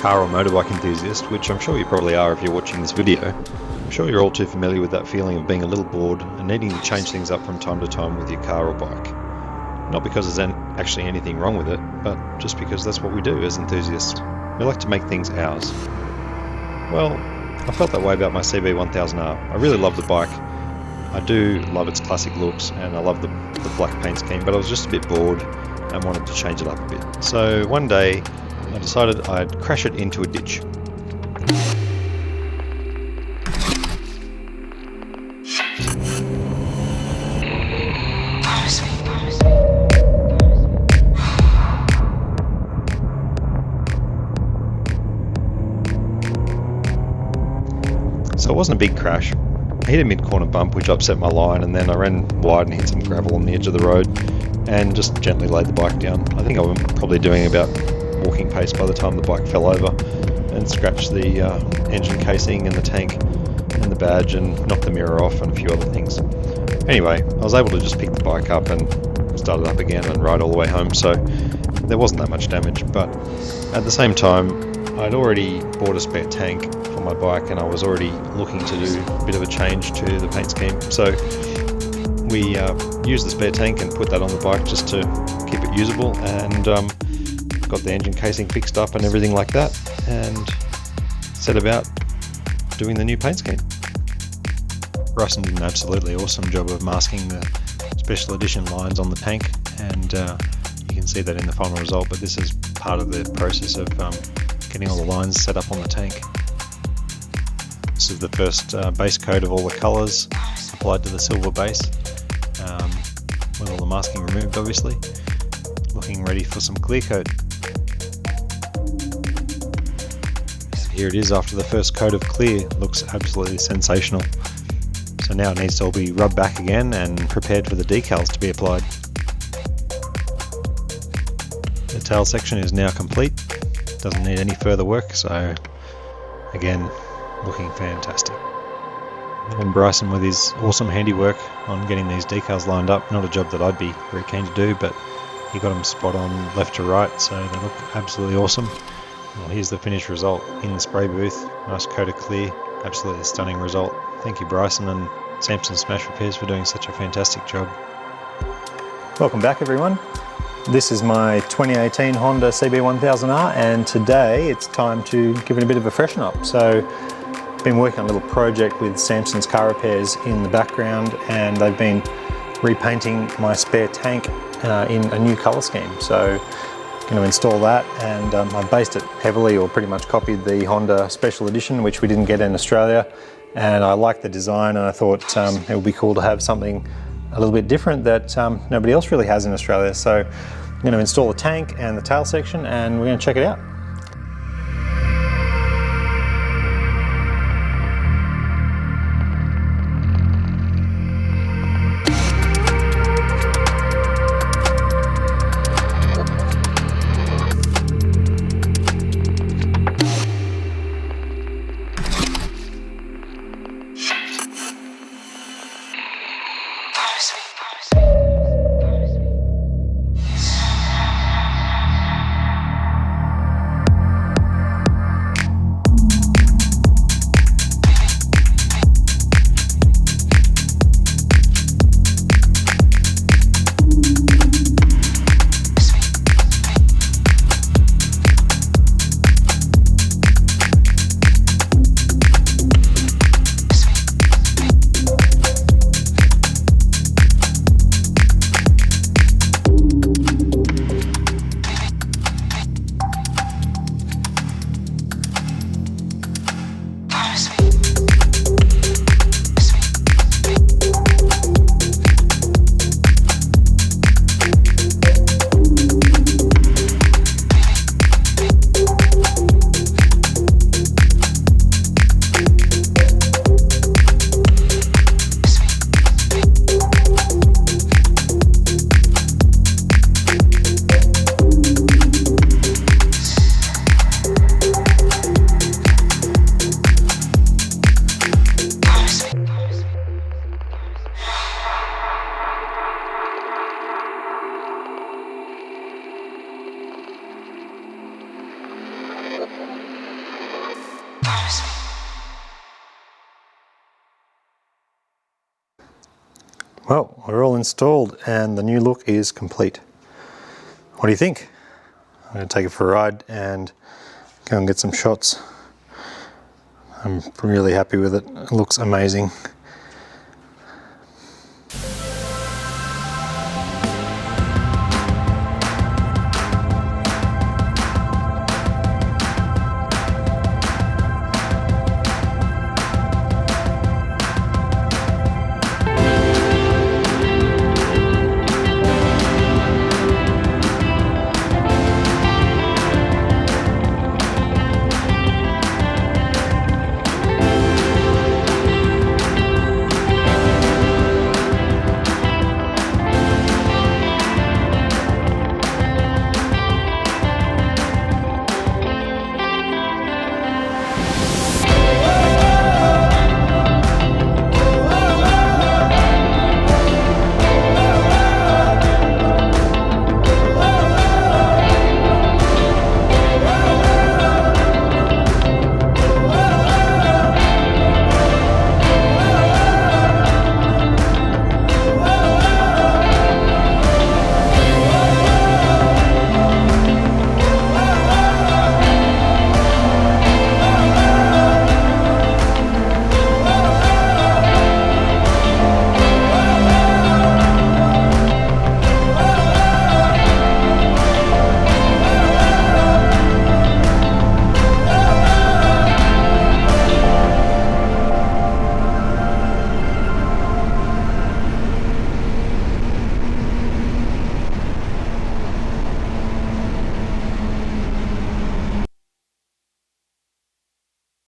car or motorbike enthusiast, which I'm sure you probably are if you're watching this video, I'm sure you're all too familiar with that feeling of being a little bored and needing to change things up from time to time with your car or bike. Not because there's actually anything wrong with it, but just because that's what we do as enthusiasts. We like to make things ours. Well, I felt that way about my CB1000R. I really love the bike. I do love its classic looks and I love the black paint scheme, but I was just a bit bored and wanted to change it up a bit. So one day I decided I'd crash it into a ditch. So it wasn't a big crash. I hit a mid-corner bump which upset my line, and then I ran wide and hit some gravel on the edge of the road and just gently laid the bike down. I think I was probably doing about walking pace by the time the bike fell over and scratched the engine casing and the tank and the badge and knocked the mirror off and a few other things. Anyway, I was able to just pick the bike up and start it up again and ride all the way home, so there wasn't that much damage. But at the same time, I'd already bought a spare tank for my bike and I was already looking to do a bit of a change to the paint scheme. So we used the spare tank and put that on the bike just to keep it usable, and got the engine casing fixed up and everything like that, and set about doing the new paint scheme. Bryceson did an absolutely awesome job of masking the special edition lines on the tank, and you can see that in the final result, but this is part of the process of getting all the lines set up on the tank. This is the first base coat of all the colours applied to the silver base, with all the masking removed obviously, looking ready for some clear coat. And here it is after the first coat of clear. Looks absolutely sensational. So now it needs to all be rubbed back again and prepared for the decals to be applied. The tail section is now complete, doesn't need any further work, so again, looking fantastic. And Bryceson with his awesome handiwork on getting these decals lined up, not a job that I'd be very keen to do, but he got them spot on left to right, so they look absolutely awesome. Well, here's the finished result in the spray booth. Nice coat of clear, absolutely stunning result. Thank you Bryceson and Sampson Smash Repairs for doing such a fantastic job. Welcome back everyone. This is my 2018 Honda CB1000R, and today it's time to give it a bit of a freshen up. So I've been working on a little project with Sampson's Car Repairs in the background, and they've been repainting my spare tank in a new colour scheme. So I'm going to install that, and I've based it heavily, or pretty much copied the Honda Special Edition, which we didn't get in Australia, and I liked the design and I thought it would be cool to have something a little bit different that nobody else really has in Australia. So I'm going to install the tank and the tail section, and we're going to check it out. works. Well, we're all installed and the new look is complete. What do you think? I'm going to take it for a ride and go and get some shots. I'm really happy with it. It looks amazing.